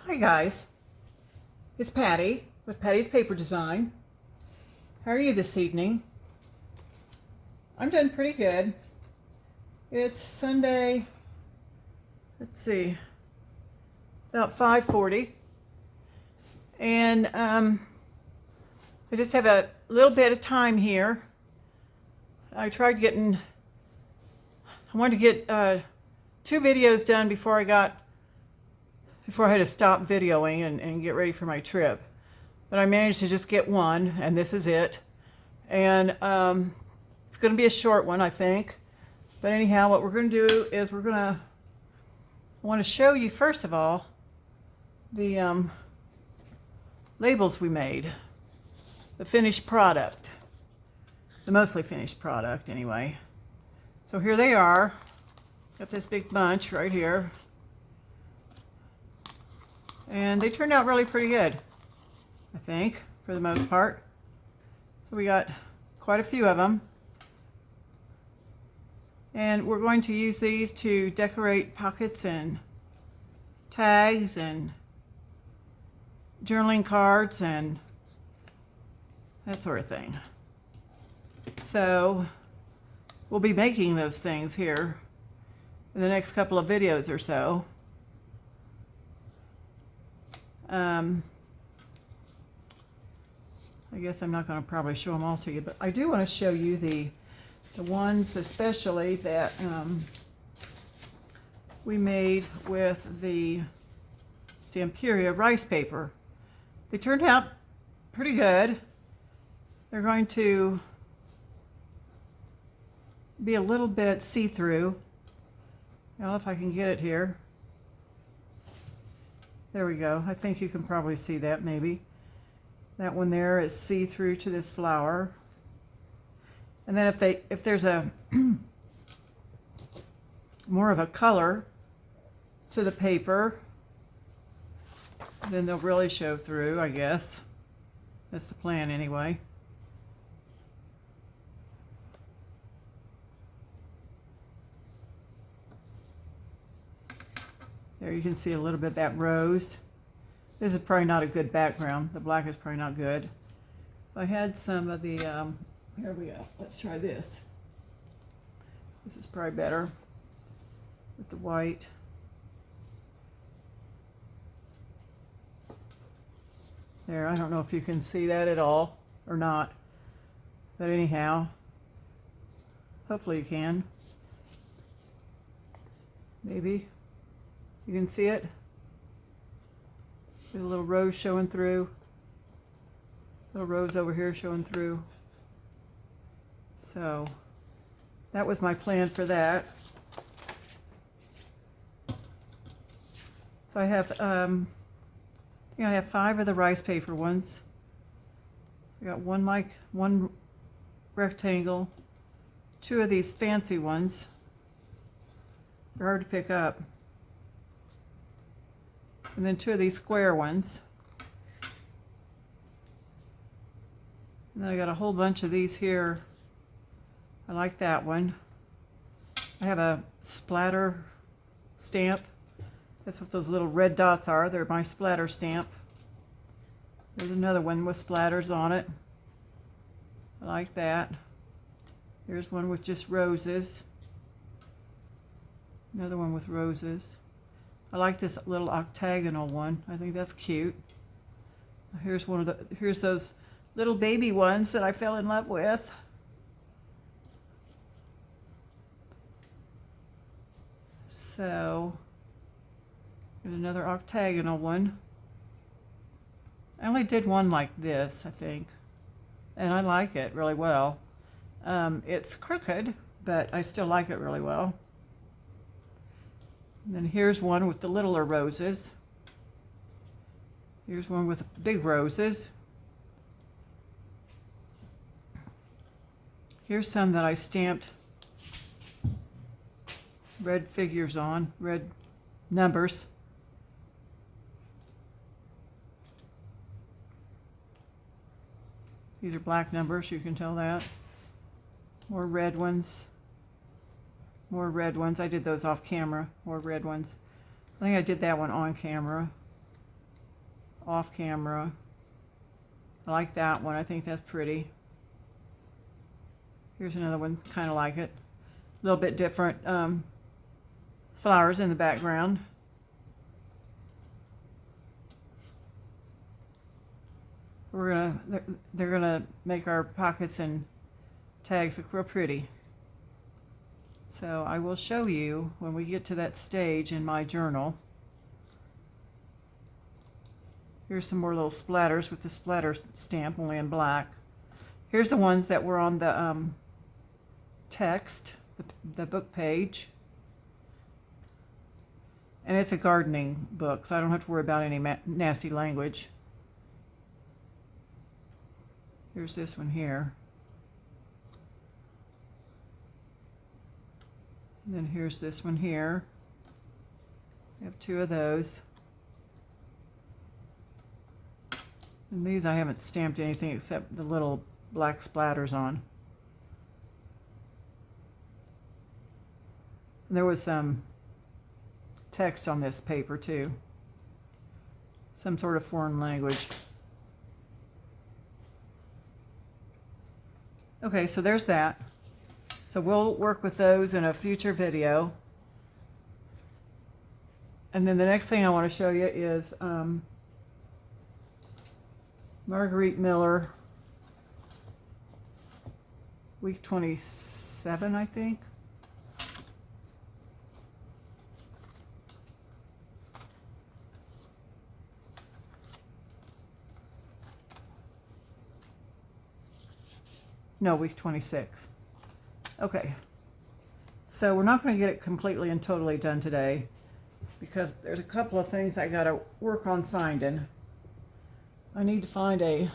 Hi guys, it's Patty with Patty's Paper Design. How are you this evening? I'm doing pretty good. It's Sunday, let's see, about 5:40, and I just have a little bit of time here. I wanted to get 2 videos done before I had to stop videoing and get ready for my trip. But I managed to just get one, and this is it. And it's going to be a short one, I think. But anyhow, what we're going to do is I want to show you, first of all, the labels we made. The finished product. The mostly finished product, anyway. So here they are. Got this big bunch right here. And they turned out really pretty good, I think, for the most part. So we got quite a few of them. And we're going to use these to decorate pockets and tags and journaling cards and that sort of thing. So we'll be making those things here in the next couple of videos or so. I guess I'm not going to probably show them all to you, but I do want to show you the ones especially that we made with the Stamperia rice paper. They turned out pretty good. They're going to be a little bit see-through. Well, if I can get it here. There we go. I think you can probably see that, maybe. That one there is see-through to this flower. And then if there's a more of a color to the paper, then they'll really show through, I guess. That's the plan anyway. There you can see a little bit of that rose. This is probably not a good background. The black is probably not good. If I had some of the, here we go. Let's try this. This is probably better with the white. There, I don't know if you can see that at all or not. But anyhow, hopefully you can. Maybe. You can see it. There's a little rose showing through. Little rose over here showing through. So that was my plan for that. So I have, I have 5 of the rice paper ones. I got one rectangle, 2 of these fancy ones. They're hard to pick up. And then 2 of these square ones. And then I got a whole bunch of these here. I like that one. I have a splatter stamp. That's what those little red dots are. They're my splatter stamp. There's another one with splatters on it. I like that. Here's one with just roses. Another one with roses. I like this little octagonal one. I think that's cute. Here's here's those little baby ones that I fell in love with. So, there's another octagonal one. I only did one like this, I think. And I like it really well. It's crooked, but I still like it really well. And then here's one with the littler roses. Here's one with big roses. Here's some that I stamped red figures on, red numbers. These are black numbers, you can tell that. More red ones. More red ones. I did those off camera. More red ones. I think I did that one on camera. off camera. I like that one. I think that's pretty. Here's another one, kind of like it. A little bit different flowers in the background. They're gonna make our pockets and tags look real pretty. So I will show you when we get to that stage in my journal. Here's some more little splatters with the splatter stamp, only in black. Here's the ones that were on the text, the book page. And it's a gardening book, so I don't have to worry about any nasty language. Here's this one here. And then here's this one here. I have two of those. And these I haven't stamped anything except the little black splatters on. And there was some text on this paper too. Some sort of foreign language. Okay, so there's that. So we'll work with those in a future video. And then the next thing I want to show you is Margarette Miller, week 27, I think. No, week 26. Okay, so we're not going to get it completely and totally done today because there's a couple of things I got to work on finding. I need to find a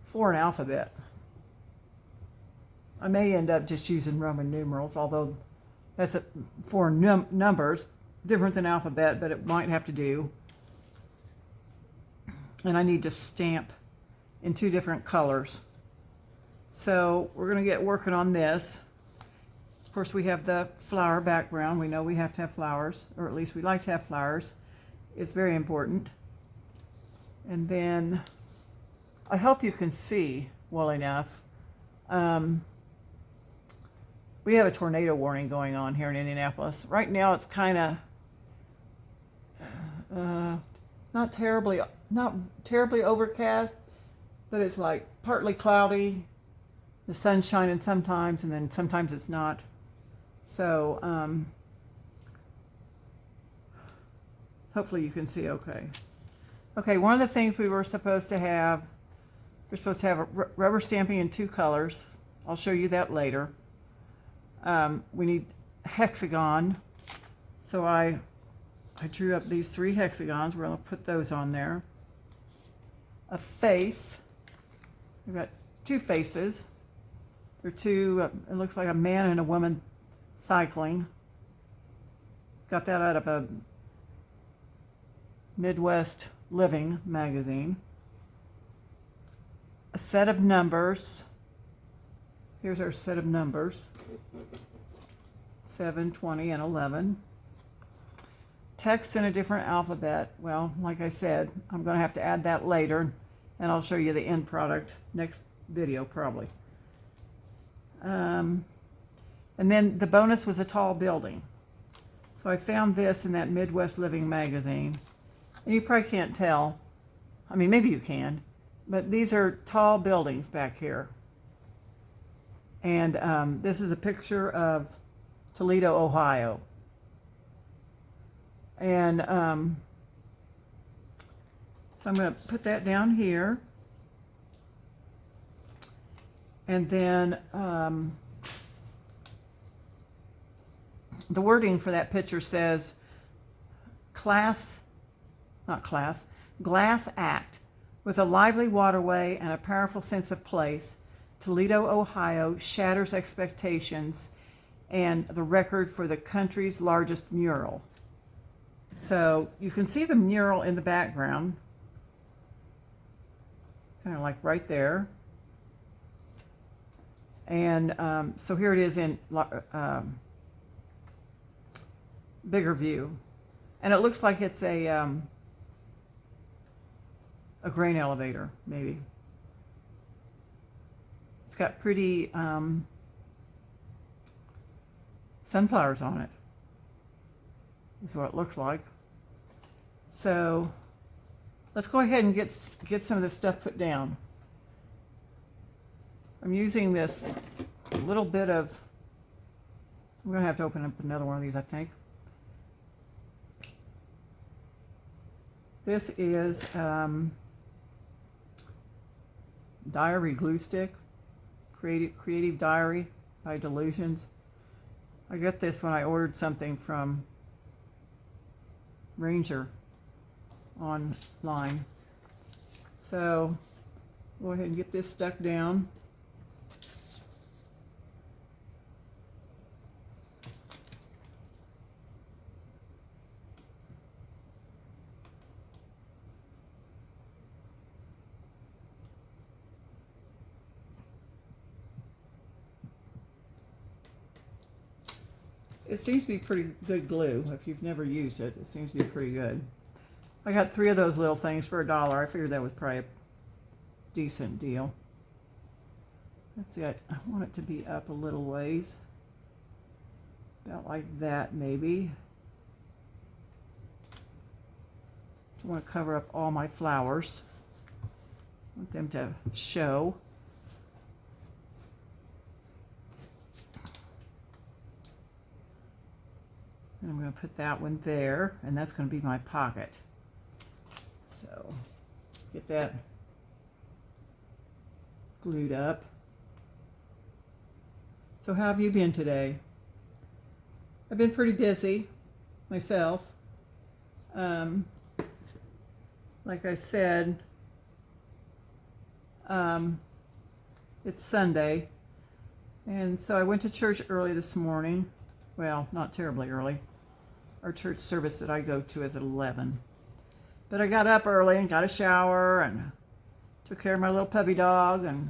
foreign alphabet. I may end up just using Roman numerals, although that's a foreign numbers, different than alphabet, but it might have to do. And I need to stamp in 2 different colors. So we're going to get working on this. Of course, we have the flower background. We know we have to have flowers, or at least we like to have flowers. It's very important. And then I hope you can see well enough. We have a tornado warning going on here in Indianapolis. Right now it's kind of not terribly overcast, but it's like partly cloudy. The sun's shining sometimes, and then sometimes it's not. So hopefully you can see okay. Okay, one of the things we're supposed to have rubber stamping in 2 colors. I'll show you that later. We need hexagon. So I drew up these 3 hexagons. We're going to put those on there. A face. We've got 2 faces. They're 2, it looks like a man and a woman cycling. Got that out of a Midwest Living magazine. A set of numbers. Here's our set of numbers. 7, 20, and 11. Text in a different alphabet. Well, like I said, I'm going to have to add that later, and I'll show you the end product next video probably. And then the bonus was a tall building. So I found this in that Midwest Living magazine. And you probably can't tell. I mean, maybe you can. But these are tall buildings back here. And this is a picture of Toledo, Ohio. And so I'm going to put that down here. And then the wording for that picture says Glass Act. With a lively waterway and a powerful sense of place, Toledo, Ohio shatters expectations and the record for the country's largest mural. So you can see the mural in the background, kind of like right there. And so here it is in bigger view. And it looks like it's a a grain elevator, maybe. It's got pretty sunflowers on it, is what it looks like. So let's go ahead and get some of this stuff put down. I'm using this little bit of, I'm going to have to open up another one of these, I think. This is Diary Glue Stick, Creative Diary by Delusions. I got this when I ordered something from Ranger online. So go ahead and get this stuck down. It seems to be pretty good glue. If you've never used it, it seems to be pretty good. I got 3 of those little things for $1. I figured that was probably a decent deal. Let's see, I want it to be up a little ways. About like that, maybe. I want to cover up all my flowers. I want them to show. And I'm going to put that one there, and that's going to be my pocket. So get that glued up. So how have you been today? I've been pretty busy myself. Like I said, it's Sunday, and so I went to church early this morning. Well, not terribly early. Our church service that I go to is at 11. But I got up early and got a shower and took care of my little puppy dog and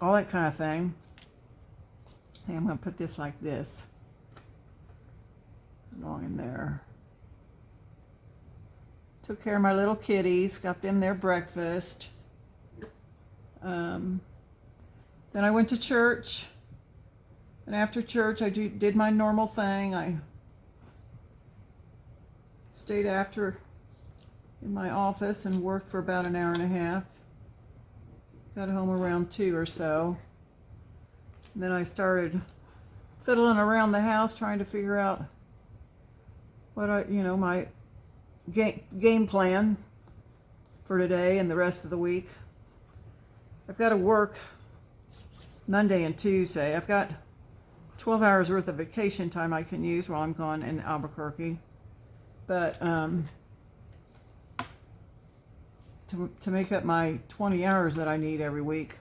all that kind of thing. And I'm going to put this like this along in there. Took care of my little kitties, got them their breakfast. Then I went to church. And after church, I did my normal thing. I stayed after in my office and worked for about an hour and a half. Got home around 2 or so. And then I started fiddling around the house trying to figure out what my game plan for today and the rest of the week. I've got to work Monday and Tuesday. I've got 12 hours worth of vacation time I can use while I'm gone in Albuquerque. But to make up my 20 hours that I need every week,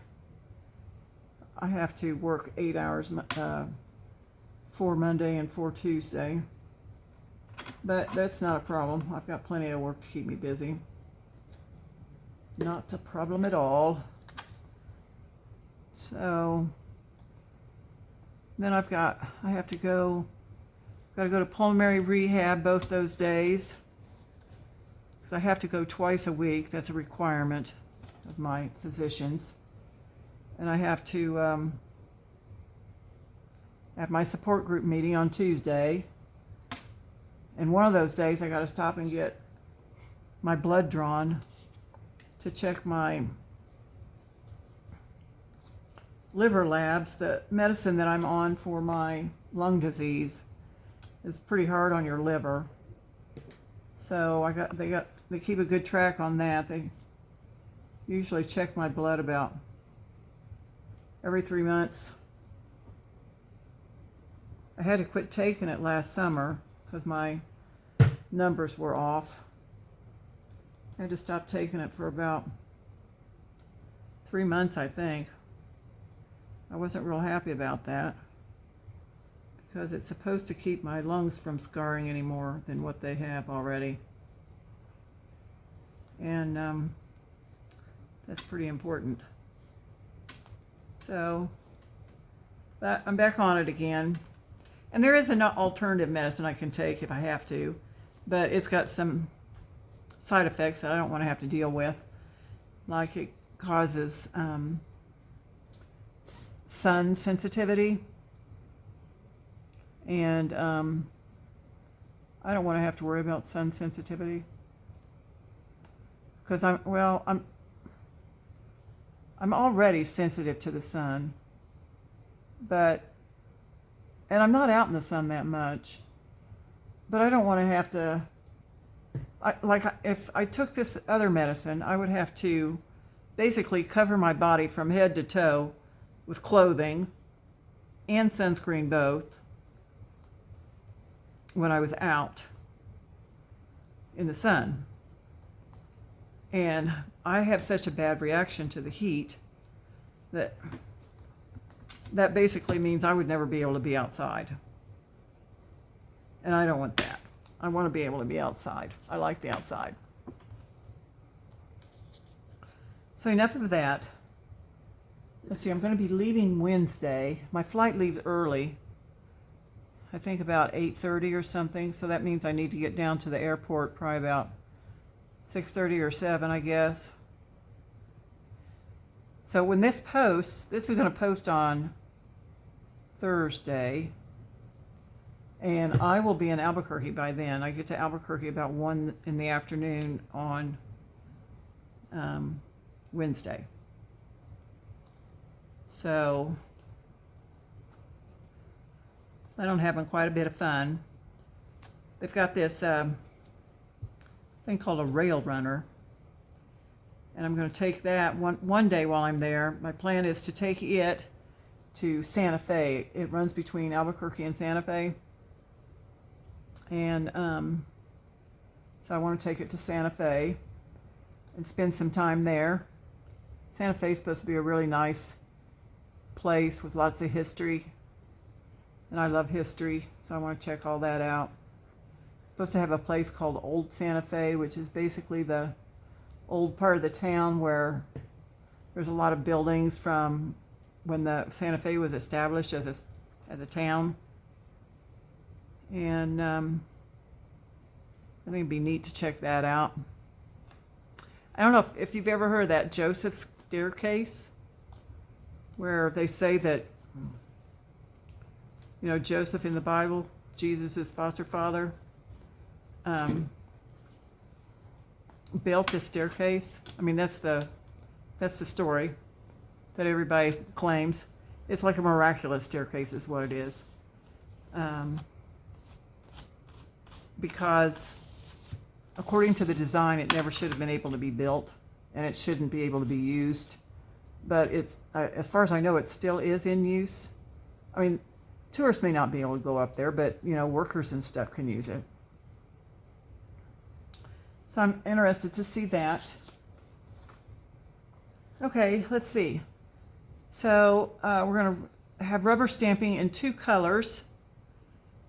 I have to work 8 hours for Monday and for Tuesday. But that's not a problem. I've got plenty of work to keep me busy. Not a problem at all. So then I have to go to pulmonary rehab both those days. Because I have to go twice a week. That's a requirement of my physicians. And I have to have my support group meeting on Tuesday. And one of those days I got to stop and get my blood drawn to check my liver labs. The medicine that I'm on for my lung disease is pretty hard on your liver. So they keep a good track on that. They usually check my blood about every 3 months. I had to quit taking it last summer because my numbers were off. I had to stop taking it for about 3 months, I think. I wasn't real happy about that because it's supposed to keep my lungs from scarring any more than what they have already. And that's pretty important. So I'm back on it again. And there is an alternative medicine I can take if I have to, but it's got some side effects that I don't want to have to deal with. Like it causes sun sensitivity. And I don't want to have to worry about sun sensitivity. Because I'm already sensitive to the sun. And I'm not out in the sun that much. But I don't want to have to, if I took this other medicine, I would have to basically cover my body from head to toe with clothing and sunscreen both when I was out in the sun. And I have such a bad reaction to the heat that basically means I would never be able to be outside. And I don't want that. I want to be able to be outside. I like the outside. So enough of that. Let's see, I'm going to be leaving Wednesday. My flight leaves early. I think about 8:30 or something. So that means I need to get down to the airport probably about 6:30 or 7, I guess. So when this posts, this is going to post on Thursday. And I will be in Albuquerque by then. I get to Albuquerque about 1 in the afternoon on Wednesday. So I don't having quite a bit of fun. They've got this thing called a rail runner. And I'm going to take that one day while I'm there. My plan is to take it to Santa Fe. It runs between Albuquerque and Santa Fe. And so I want to take it to Santa Fe and spend some time there. Santa Fe is supposed to be a really nice place with lots of history. And I love history, so I want to check all that out. It's supposed to have a place called Old Santa Fe, which is basically the old part of the town where there's a lot of buildings from when the Santa Fe was established as a town. And I think it'd be neat to check that out. I don't know if you've ever heard of that Joseph staircase, where they say that, Joseph in the Bible, Jesus' foster father, built this staircase. I mean, that's the story that everybody claims. It's like a miraculous staircase is what it is. Because according to the design, it never should have been able to be built, and it shouldn't be able to be used. But it's, as far as I know, it still is in use. I mean, tourists may not be able to go up there, but workers and stuff can use it. So I'm interested to see that. Okay, let's see. So we're going to have rubber stamping in 2 colors.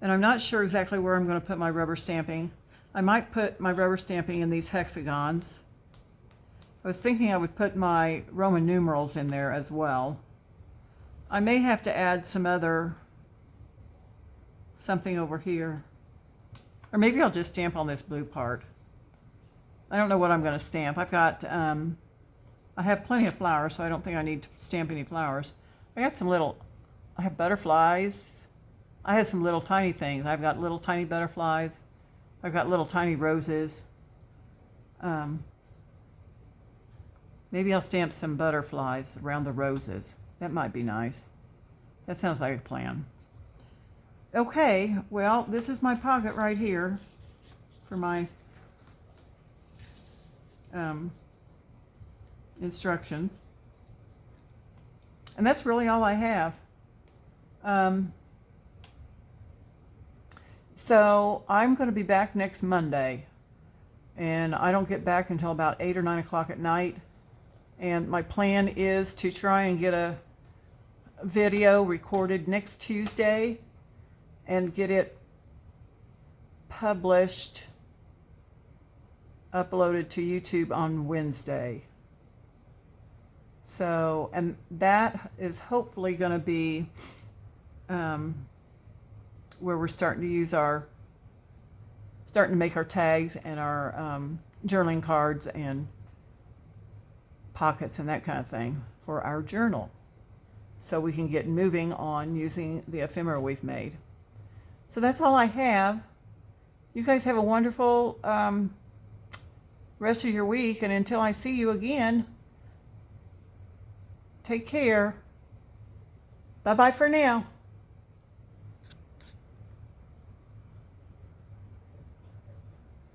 And I'm not sure exactly where I'm going to put my rubber stamping. I might put my rubber stamping in these hexagons. I was thinking I would put my Roman numerals in there as well. I may have to add something over here. Or maybe I'll just stamp on this blue part. I don't know what I'm going to stamp. I've got, I have plenty of flowers, so I don't think I need to stamp any flowers. I have butterflies. I have some little tiny things. I've got little tiny butterflies. I've got little tiny roses. Maybe I'll stamp some butterflies around the roses. That might be nice. That sounds like a plan. Okay, well, this is my pocket right here for my instructions. And that's really all I have. So I'm going to be back next Monday, and I don't get back until about 8 or 9 o'clock at night. And my plan is to try and get a video recorded next Tuesday and get it published, uploaded to YouTube on Wednesday. So, and that is hopefully going to be where we're starting to make our tags and our journaling cards and pockets and that kind of thing for our journal, so we can get moving on using the ephemera we've made. So that's all I have. You guys have a wonderful rest of your week, and until I see you again, take care. Bye-bye for now.